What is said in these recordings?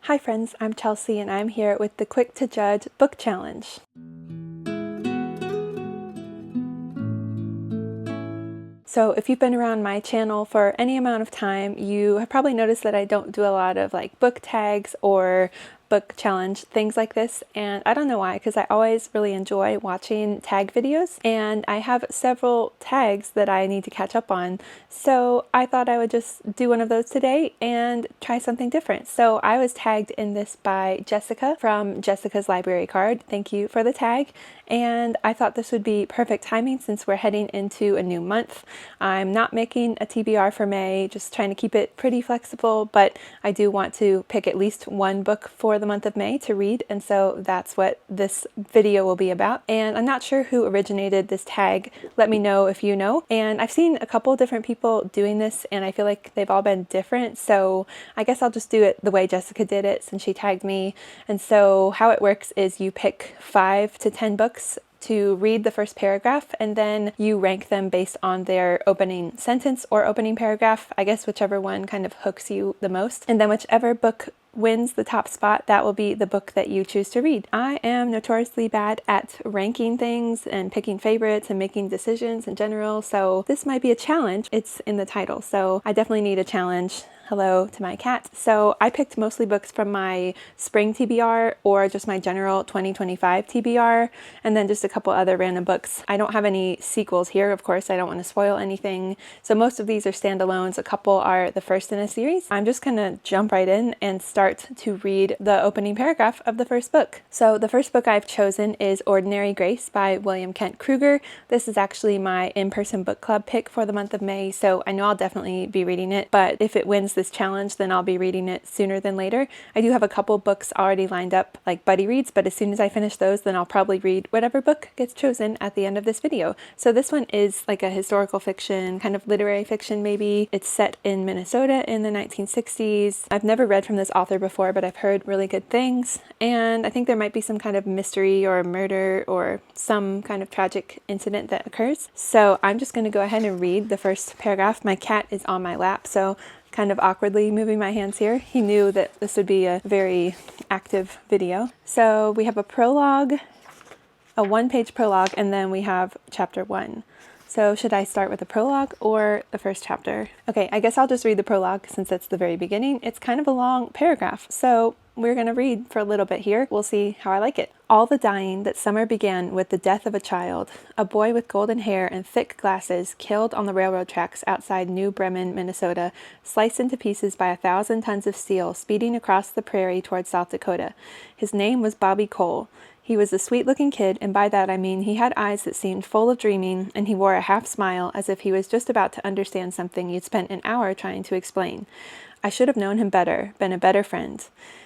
Hi friends, I'm Chelsea and I'm here with the Quick to Judge book challenge. So if you've been around my channel for any amount of time, you have probably noticed that I don't do a lot of book tags or book challenge things like this, and I don't know why, because I always really enjoy watching tag videos and I have several tags that I need to catch up on, so I thought I would just do one of those today and try something different. So I was tagged in this by Jessica from Jessica's Library Card. Thank you for the tag, and I thought this would be perfect timing since we're heading into a new month. I'm not making a TBR for May, just trying to keep it pretty flexible, but I do want to pick at least one book for the month of May to read, and so that's what this video will be about. And I'm not sure who originated this tag. Let me know if you know. And I've seen a couple different people doing this and I feel like they've all been different, so I guess I'll just do it the way Jessica did it since she tagged me. And so how it works is you pick 5 to 10 books to read the first paragraph, and then you rank them based on their opening sentence or opening paragraph, I guess whichever one kind of hooks you the most. And then whichever book wins the top spot, that will be the book that you choose to read. I am notoriously bad at ranking things and picking favorites and making decisions in general, so this might be a challenge. It's in the title, so I definitely need a challenge. Hello to my cat. So I picked mostly books from my spring TBR or just my general 2025 TBR, and then just a couple other random books. I don't have any sequels here, of course. I don't want to spoil anything. So most of these are standalones. A couple are the first in a series. I'm just gonna jump right in and start to read the opening paragraph of the first book. So the first book I've chosen is Ordinary Grace by William Kent Kruger. This is actually my in-person book club pick for the month of May, so I know I'll definitely be reading it, but if it wins this challenge, then I'll be reading it sooner than later. I do have a couple books already lined up, like buddy reads, but as soon as I finish those, then I'll probably read whatever book gets chosen at the end of this video. So this one is like a historical fiction, kind of literary fiction maybe. It's set in Minnesota in the 1960s. I've never read from this author before, but I've heard really good things, and I think there might be some kind of mystery or murder or some kind of tragic incident that occurs. So I'm just going to go ahead and read the first paragraph. My cat is on my lap, so kind of awkwardly moving my hands here. He knew that this would be a very active video. So we have a prologue, a one-page prologue, and then we have chapter 1. So should I start with the prologue or the first chapter? Okay, I guess I'll just read the prologue since it's the very beginning. It's kind of a long paragraph, so we're going to read for a little bit here. We'll see how I like it. All the dying that summer began with the death of a child, a boy with golden hair and thick glasses killed on the railroad tracks outside New Bremen, Minnesota, sliced into pieces by 1,000 tons of steel speeding across the prairie towards South Dakota. His name was Bobby Cole. He was a sweet-looking kid, and by that I mean he had eyes that seemed full of dreaming, and he wore a half smile as if he was just about to understand something you'd spent an hour trying to explain. I should have known him better, been a better friend.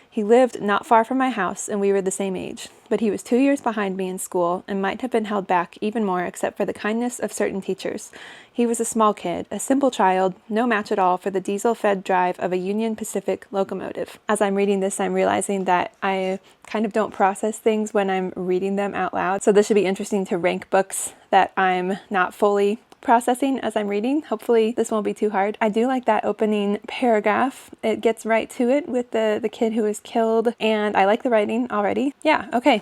He lived not far from my house, and we were the same age, but he was 2 years behind me in school and might have been held back even more except for the kindness of certain teachers. He was a small kid, a simple child, no match at all for the diesel-fed drive of a Union Pacific locomotive. As I'm reading this, I'm realizing that I kind of don't process things when I'm reading them out loud, so this should be interesting to rank books that I'm not fully processing as I'm reading. Hopefully this won't be too hard. I do like that opening paragraph. It gets right to it with the kid who is killed, and I like the writing already. Yeah, okay.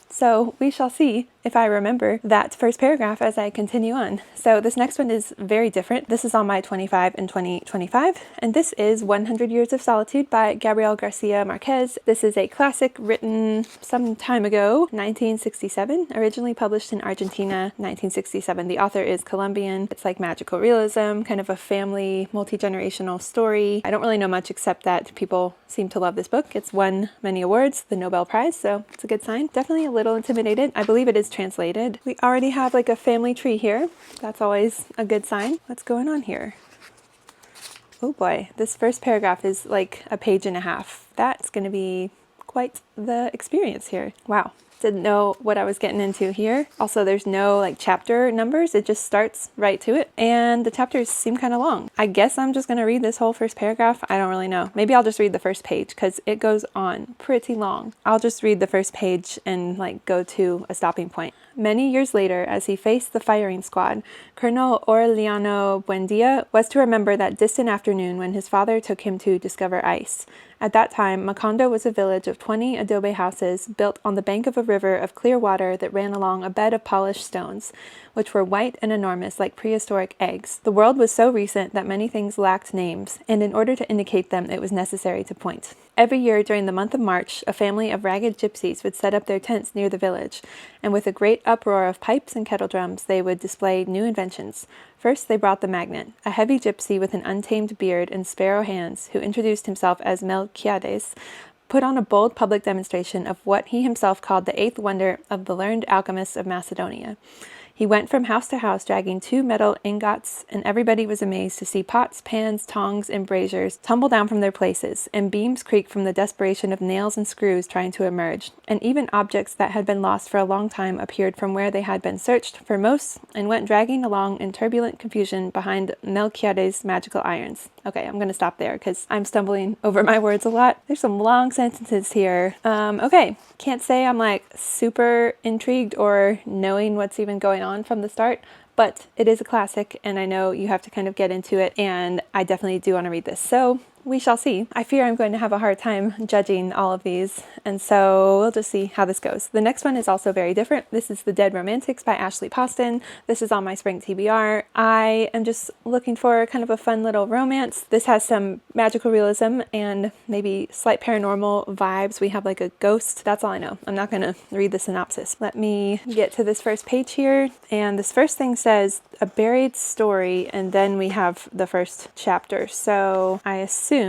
So we shall see if I remember that first paragraph as I continue on. So this next one is very different. This is on my 25 and 2025, and this is 100 Years of Solitude by Gabriel Garcia Marquez. This is a classic written some time ago, 1967, originally published in Argentina, 1967. The author is Colombian. It's like magical realism, kind of a family, multi-generational story. I don't really know much except that people seem to love this book. It's won many awards, the Nobel Prize, so it's a good sign. Definitely a little intimidated. I believe it is translated. We already have like a family tree here. That's always a good sign. What's going on here? Oh boy, this first paragraph is like a page and a half. That's going to be quite the experience here. Wow. Didn't know what I was getting into here. Also, there's no like chapter numbers. It just starts right to it. And the chapters seem kind of long. I guess I'm just going to read this whole first paragraph. I don't really know. Maybe I'll just read the first page because it goes on pretty long. I'll just read the first page and like go to a stopping point. Many years later, as he faced the firing squad, Colonel Aureliano Buendia was to remember that distant afternoon when his father took him to discover ice. At that time, Macondo was a village of 20 adobe houses built on the bank of a river of clear water that ran along a bed of polished stones, which were white and enormous like prehistoric eggs. The world was so recent that many things lacked names, and in order to indicate them, it was necessary to point. Every year during the month of March, a family of ragged gypsies would set up their tents near the village, and with a great uproar of pipes and kettle drums, they would display new inventions. First, they brought the magnet, a heavy gypsy with an untamed beard and sparrow hands, who introduced himself as Melquiades, put on a bold public demonstration of what he himself called the eighth wonder of the learned alchemists of Macedonia. He went from house to house dragging 2 metal ingots, and everybody was amazed to see pots, pans, tongs, and braziers tumble down from their places, and beams creak from the desperation of nails and screws trying to emerge, and even objects that had been lost for a long time appeared from where they had been searched for most and went dragging along in turbulent confusion behind Melquiades' magical irons. Okay, I'm going to stop there because I'm stumbling over my words a lot. There's some long sentences here. Okay, can't say I'm like super intrigued or knowing what's even going on from the start, but it is a classic and I know you have to kind of get into it, and I definitely do want to read this. So we shall see. I fear I'm going to have a hard time judging all of these, and so we'll just see how this goes. The next one is also very different. This is The Dead Romantics by Ashley Poston. This is on my spring TBR. I am just looking for kind of a fun little romance. This has some magical realism and maybe slight paranormal vibes. We have like a ghost. That's all I know. I'm not going to read the synopsis. Let me get to this first page here, and this first thing says a buried story, and then we have the first chapter. So I assume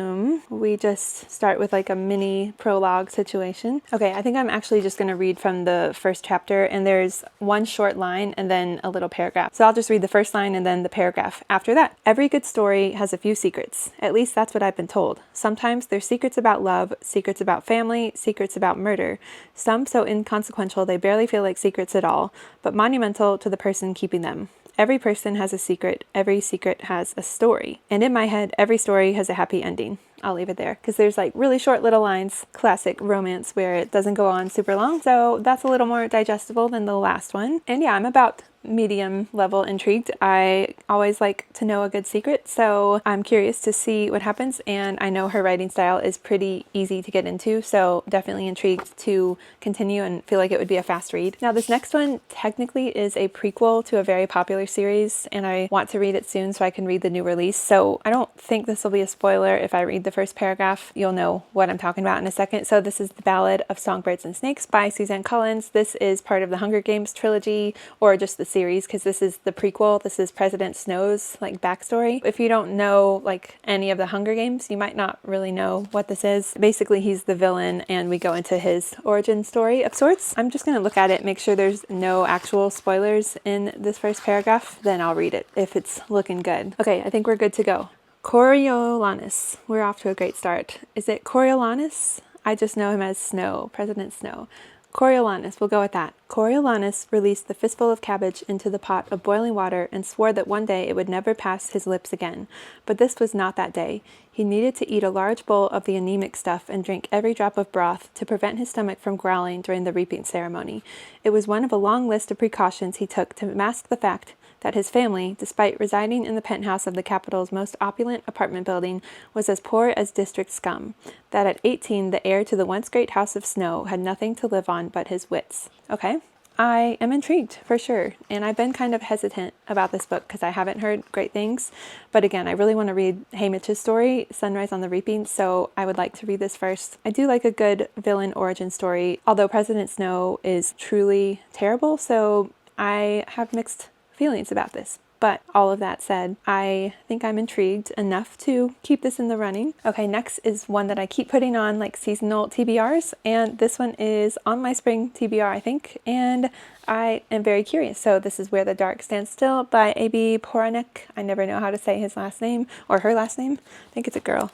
we just start with like a mini prologue situation. Okay, I think I'm actually just going to read from the first chapter, and there's one short line and then a little paragraph. So I'll just read the first line and then the paragraph after that. Every good story has a few secrets. At least that's what I've been told. Sometimes they're secrets about love, secrets about family, secrets about murder. Some so inconsequential they barely feel like secrets at all, but monumental to the person keeping them. Every person has a secret. Every secret has a story. And in my head, every story has a happy ending. I'll leave it there because there's like really short little lines, classic romance where it doesn't go on super long. So that's a little more digestible than the last one. And yeah, I'm about medium level intrigued. I always like to know a good secret, so I'm curious to see what happens, and I know her writing style is pretty easy to get into, so definitely intrigued to continue and feel like it would be a fast read. Now this next one technically is a prequel to a very popular series, and I want to read it soon so I can read the new release, so I don't think this will be a spoiler if I read the first paragraph. You'll know what I'm talking about in a second. So this is The Ballad of Songbirds and Snakes by Suzanne Collins. This is part of the Hunger Games trilogy, or just the series, because this is the prequel. This is President Snow's like backstory. If you don't know like any of the Hunger Games, you might not really know what this is. Basically, he's the villain and we go into his origin story of sorts. I'm just going to look at it, make sure there's no actual spoilers in this first paragraph, then I'll read it if it's looking good. Okay, I think we're good to go. Coriolanus. We're off to a great start. Is it Coriolanus? I just know him as Snow, President Snow. Coriolanus, we'll go with that. Coriolanus released the fistful of cabbage into the pot of boiling water and swore that one day it would never pass his lips again. But this was not that day. He needed to eat a large bowl of the anemic stuff and drink every drop of broth to prevent his stomach from growling during the reaping ceremony. It was one of a long list of precautions he took to mask the fact that his family, despite residing in the penthouse of the capital's most opulent apartment building, was as poor as district scum. That at 18, the heir to the once great house of Snow had nothing to live on but his wits. Okay, I am intrigued for sure, and I've been kind of hesitant about this book because I haven't heard great things, but again, I really want to read Haymitch's story, Sunrise on the Reaping, so I would like to read this first. I do like a good villain origin story, although President Snow is truly terrible, so I have mixed feelings about this. But all of that said, I think I'm intrigued enough to keep this in the running. Okay, next is one that I keep putting on like seasonal TBRs, and this one is on my spring TBR, I think, and I am very curious. So this is Where the Dark Stands Still by A.B. Poranek. I never know how to say his last name, or her last name. I think it's a girl.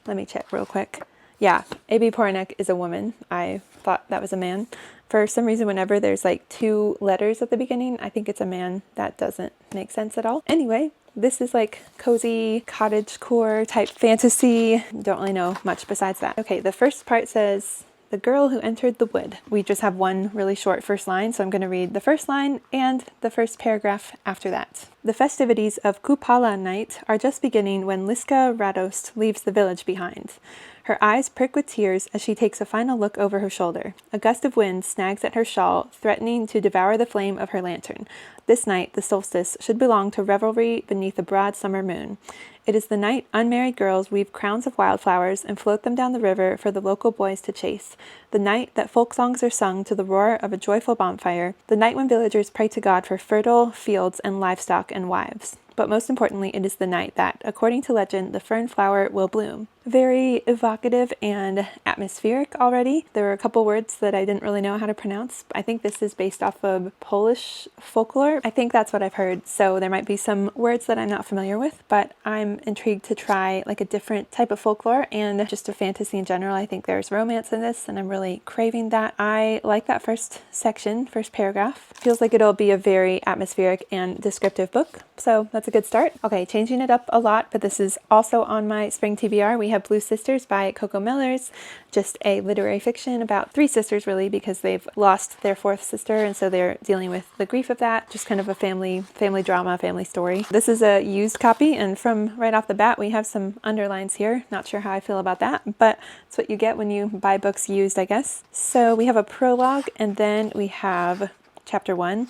Let me check real quick. Yeah, A.B. Poranek is a woman. I thought that was a man. For some reason, whenever there's like 2 letters at the beginning, I think it's a man. That doesn't make sense at all. Anyway, this is like cozy cottagecore type fantasy. Don't really know much besides that. Okay, the first part says, The girl who entered the wood. We just have one really short first line, so I'm going to read the first line and the first paragraph after that. The festivities of Kupala night are just beginning when Liska Radost leaves the village behind. Her eyes prick with tears as she takes a final look over her shoulder. A gust of wind snags at her shawl, threatening to devour the flame of her lantern. This night, the solstice, should belong to revelry beneath a broad summer moon. It is the night unmarried girls weave crowns of wildflowers and float them down the river for the local boys to chase. The night that folk songs are sung to the roar of a joyful bonfire. The night when villagers pray to God for fertile fields and livestock and wives. But most importantly, it is the night that, according to legend, the fern flower will bloom. Very evocative and atmospheric already. There were a couple words that I didn't really know how to pronounce. I think this is based off of Polish folklore. I think that's what I've heard. So there might be some words that I'm not familiar with, but I'm intrigued to try like a different type of folklore and just a fantasy in general. I think there's romance in this and I'm really craving that. I like that first section, first paragraph. Feels like it'll be a very atmospheric and descriptive book. So that's a good start. Okay, changing it up a lot, but this is also on my spring TBR. We have Blue Sisters by Coco Mellors, just a literary fiction about three sisters really, because they've lost their fourth sister and so they're dealing with the grief of that. Just kind of a family drama, family story. This is a used copy and from right off the bat we have some underlines here. Not sure how I feel about that, but it's what you get when you buy books used, I guess. So we have a prologue and then we have chapter 1.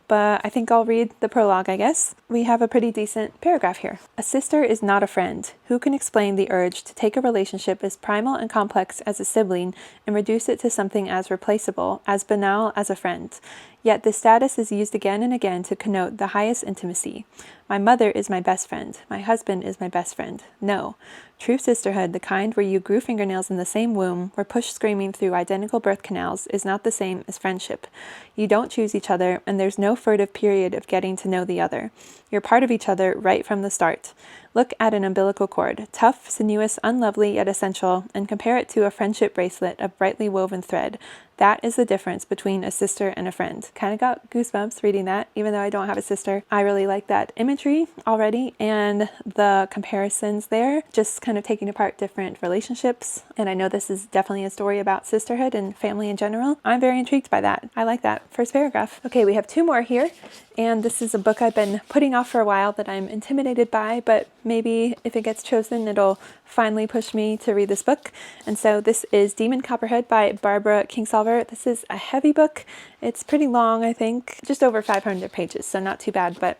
But I think I'll read the prologue, I guess. We have a pretty decent paragraph here. A sister is not a friend. Who can explain the urge to take a relationship as primal and complex as a sibling and reduce it to something as replaceable, as banal as a friend? Yet this status is used again and again to connote the highest intimacy. My mother is my best friend. My husband is my best friend. No. True sisterhood, the kind where you grew fingernails in the same womb, were pushed screaming through identical birth canals, is not the same as friendship. You don't choose each other, and there's no furtive period of getting to know the other. You're part of each other right from the start. Look at an umbilical cord, tough, sinuous, unlovely, yet essential, and compare it to a friendship bracelet of brightly woven thread. That is the difference between a sister and a friend. Kind of got goosebumps reading that, even though I don't have a sister. I really like that imagery already, and the comparisons there, just kind of taking apart different relationships. And I know this is definitely a story about sisterhood and family in general. I'm very intrigued by that. I like that first paragraph. Okay, we have two more here. And this is a book I've been putting off for a while that I'm intimidated by, but maybe if it gets chosen, it'll finally push me to read this book. And so this is Demon Copperhead by Barbara Kingsolver. This is a heavy book. It's pretty long, I think, just over 500 pages, so not too bad, but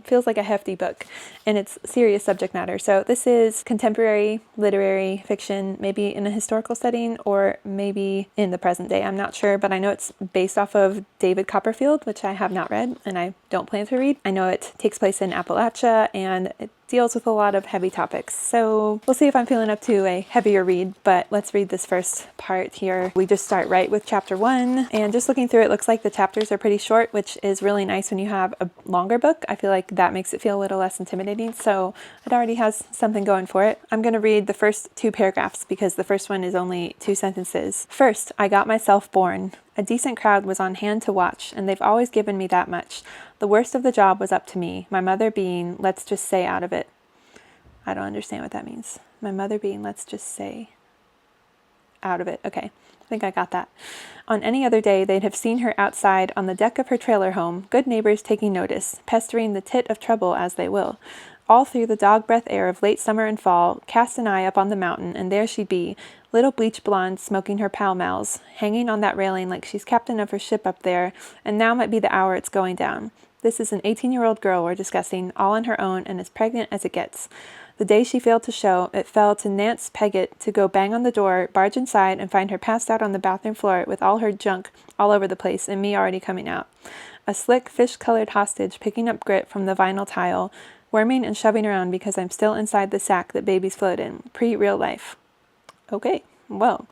feels like a hefty book, and it's serious subject matter. So this is contemporary literary fiction, maybe in a historical setting or maybe in the present day. I'm not sure, but I know it's based off of David Copperfield, which I have not read, and I don't plan to read. I know it takes place in Appalachia, and it deals with a lot of heavy topics. So we'll see if I'm feeling up to a heavier read, but let's read this first part here. We just start right with chapter 1, and just looking through it looks like the chapters are pretty short, which is really nice when you have a longer book. I feel like that makes it feel a little less intimidating, so it already has something going for it. I'm going to read the first two paragraphs because the first one is only 2 sentences. First, I got myself born. A decent crowd was on hand to watch, and they've always given me that much. The worst of the job was up to me, my mother being, let's just say, out of it. I don't understand what that means. My mother being, let's just say, out of it. Okay, I think I got that. On any other day, they'd have seen her outside on the deck of her trailer home, good neighbors taking notice, pestering the tit of trouble as they will. All through the dog-breath air of late summer and fall, cast an eye up on the mountain, and there she'd be, little bleach blonde smoking her Pall-Malls, hanging on that railing like she's captain of her ship up there, and now might be the hour it's going down. This is an 18-year-old girl we're discussing, all on her own and as pregnant as it gets. The day she failed to show, it fell to Nance Peggott to go bang on the door, barge inside, and find her passed out on the bathroom floor with all her junk all over the place and me already coming out. A slick, fish-colored hostage picking up grit from the vinyl tile, worming and shoving around because I'm still inside the sack that babies float in. Pre-real life. Okay, well,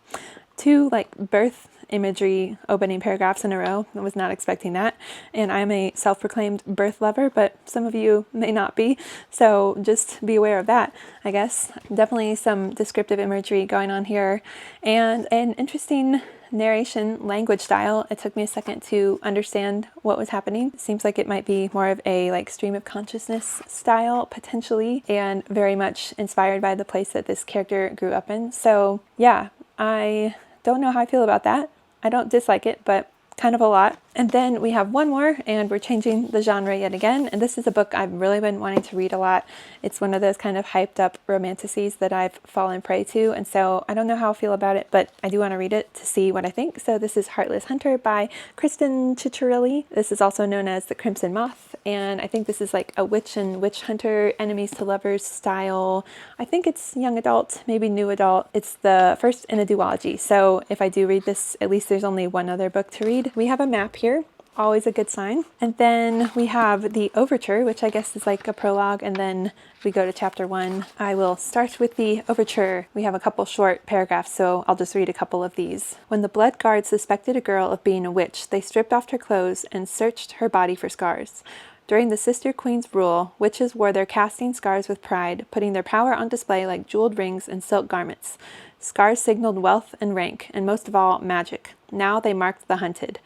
2 birth imagery opening paragraphs in a row. I was not expecting that. And I'm a self-proclaimed birth lover, but some of you may not be. So just be aware of that, I guess. Definitely some descriptive imagery going on here and an interesting narration language style. It took me a second to understand what was happening. It seems like it might be more of a stream of consciousness style potentially, and very much inspired by the place that this character grew up in. So yeah, I don't know how I feel about that. I don't dislike it, but kind of a lot. And then we have one more, and we're changing the genre yet again. And this is a book I've really been wanting to read a lot. It's one of those kind of hyped up romanticises that I've fallen prey to. And so I don't know how I feel about it, but I do want to read it to see what I think. So this is Heartless Hunter by Kristen Cicciarelli. This is also known as The Crimson Moth. And I think this is like a witch and witch hunter, enemies to lovers style. I think it's young adult, maybe new adult. It's the first in a duology. So if I do read this, at least there's only one other book to read. We have a map here, always a good sign. And then we have the overture, which I guess is like a prologue, and then we go to chapter 1. I will start with the overture. We have a couple short paragraphs, so I'll just read a couple of these. When the blood guards suspected a girl of being a witch, they stripped off her clothes and searched her body for scars. During the Sister Queen's rule, witches wore their casting scars with pride, putting their power on display like jeweled rings and silk garments. Scars signaled wealth and rank, and most of all, magic. Now they marked the hunted.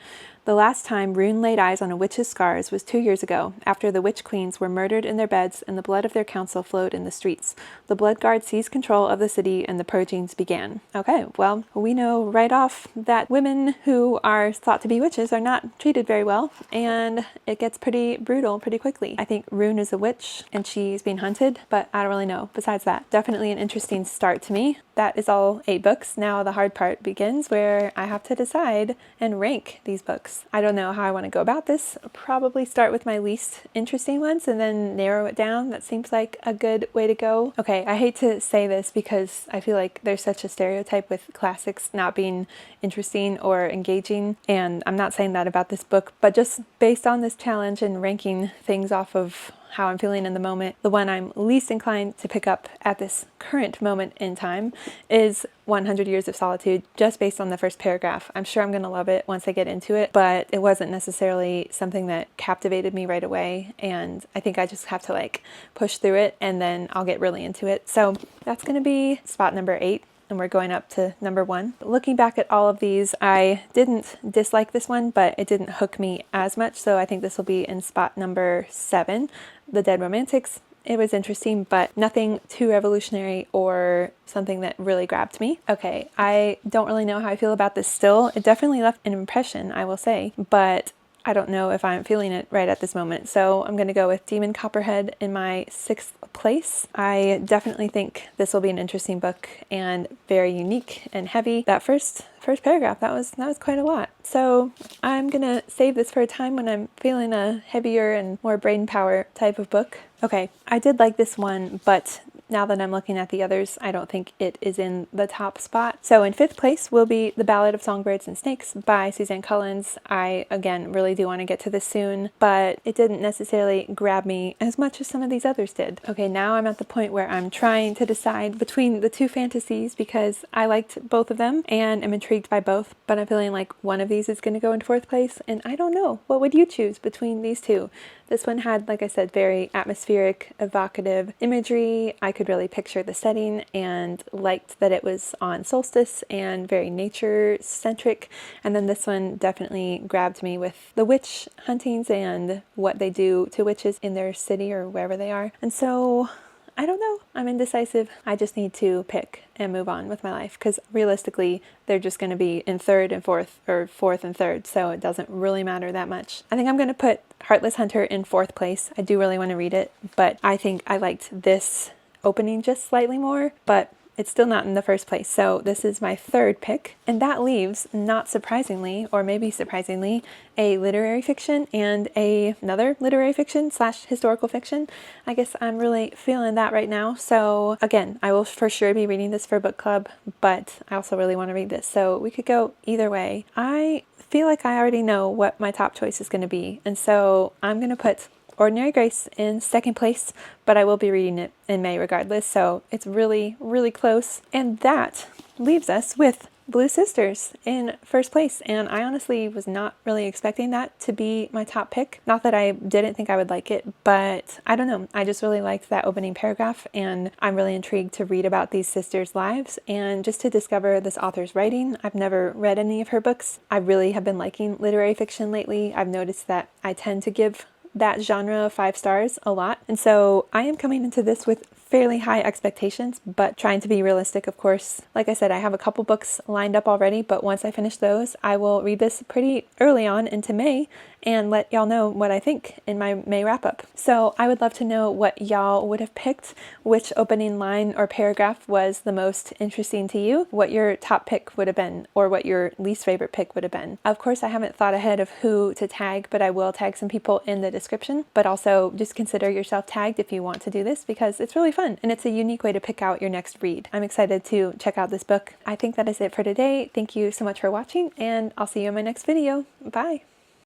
The last time Rune laid eyes on a witch's scars was 2 years ago, after the witch queens were murdered in their beds and the blood of their council flowed in the streets. The blood guard seized control of the city and the purgings began. Okay, well, we know right off that women who are thought to be witches are not treated very well, and it gets pretty brutal pretty quickly. I think Rune is a witch and she's being hunted, but I don't really know. Besides that, definitely an interesting start to me. That is all 8 books. Now the hard part begins where I have to decide and rank these books. I don't know how I want to go about this. I'll probably start with my least interesting ones and then narrow it down. That seems like a good way to go. Okay, I hate to say this because I feel like there's such a stereotype with classics not being interesting or engaging, and I'm not saying that about this book, but just based on this challenge and ranking things off of how I'm feeling in the moment, the one I'm least inclined to pick up at this current moment in time is 100 Years of Solitude, just based on the first paragraph. I'm sure I'm going to love it once I get into it, but it wasn't necessarily something that captivated me right away, and I think I just have to like push through it and then I'll get really into it. So that's going to be spot number 8. And we're going up to number 1. Looking back at all of these, I didn't dislike this one, but it didn't hook me as much. So I think this will be in spot number 7, The Dead Romantics. It was interesting, but nothing too revolutionary or something that really grabbed me. Okay, I don't really know how I feel about this still. It definitely left an impression, I will say, but I don't know if I'm feeling it right at this moment. So I'm going to go with Demon Copperhead in my 6th place. I definitely think this will be an interesting book and very unique and heavy. That first paragraph, that was quite a lot. So I'm going to save this for a time when I'm feeling a heavier and more brain power type of book. Okay, I did like this one, but now that I'm looking at the others, I don't think it is in the top spot. So in 5th place will be The Ballad of Songbirds and Snakes by Suzanne Collins. I, again, really do want to get to this soon, but it didn't necessarily grab me as much as some of these others did. Okay, now I'm at the point where I'm trying to decide between the 2 fantasies because I liked both of them and I'm intrigued by both, but I'm feeling like one of these is going to go in 4th place, and I don't know. What would you choose between these 2? This one had, like I said, very atmospheric, evocative imagery. I could really picture the setting and liked that it was on solstice and very nature-centric. And then this one definitely grabbed me with the witch huntings and what they do to witches in their city or wherever they are. And so I don't know. I'm indecisive. I just need to pick and move on with my life because realistically, they're just going to be in 3rd and 4th or 4th and 3rd. So it doesn't really matter that much. I think I'm going to put Heartless Hunter in 4th place. I do really want to read it, but I think I liked this opening just slightly more, but it's still not in the 1st place. So this is my 3rd pick. And that leaves, not surprisingly, or maybe surprisingly, a literary fiction and another literary fiction / historical fiction. I guess I'm really feeling that right now. So again, I will for sure be reading this for book club, but I also really want to read this. So we could go either way. I feel like I already know what my top choice is going to be. And so I'm going to put Ordinary Grace in 2nd place, but I will be reading it in May regardless, so it's really, really close. And that leaves us with Blue Sisters in 1st place, and I honestly was not really expecting that to be my top pick. Not that I didn't think I would like it, but I don't know. I just really liked that opening paragraph, and I'm really intrigued to read about these sisters' lives and just to discover this author's writing. I've never read any of her books. I really have been liking literary fiction lately. I've noticed that I tend to give that genre 5 stars a lot. And so I am coming into this with fairly high expectations, but trying to be realistic, of course. Like I said, I have a couple books lined up already, but once I finish those, I will read this pretty early on into May and let y'all know what I think in my May wrap up. So I would love to know what y'all would have picked, which opening line or paragraph was the most interesting to you, what your top pick would have been, or what your least favorite pick would have been. Of course, I haven't thought ahead of who to tag, but I will tag some people in the description. But also just consider yourself tagged if you want to do this, because it's really fun and it's a unique way to pick out your next read. I'm excited to check out this book. I think that is it for today. Thank you so much for watching, and I'll see you in my next video. Bye!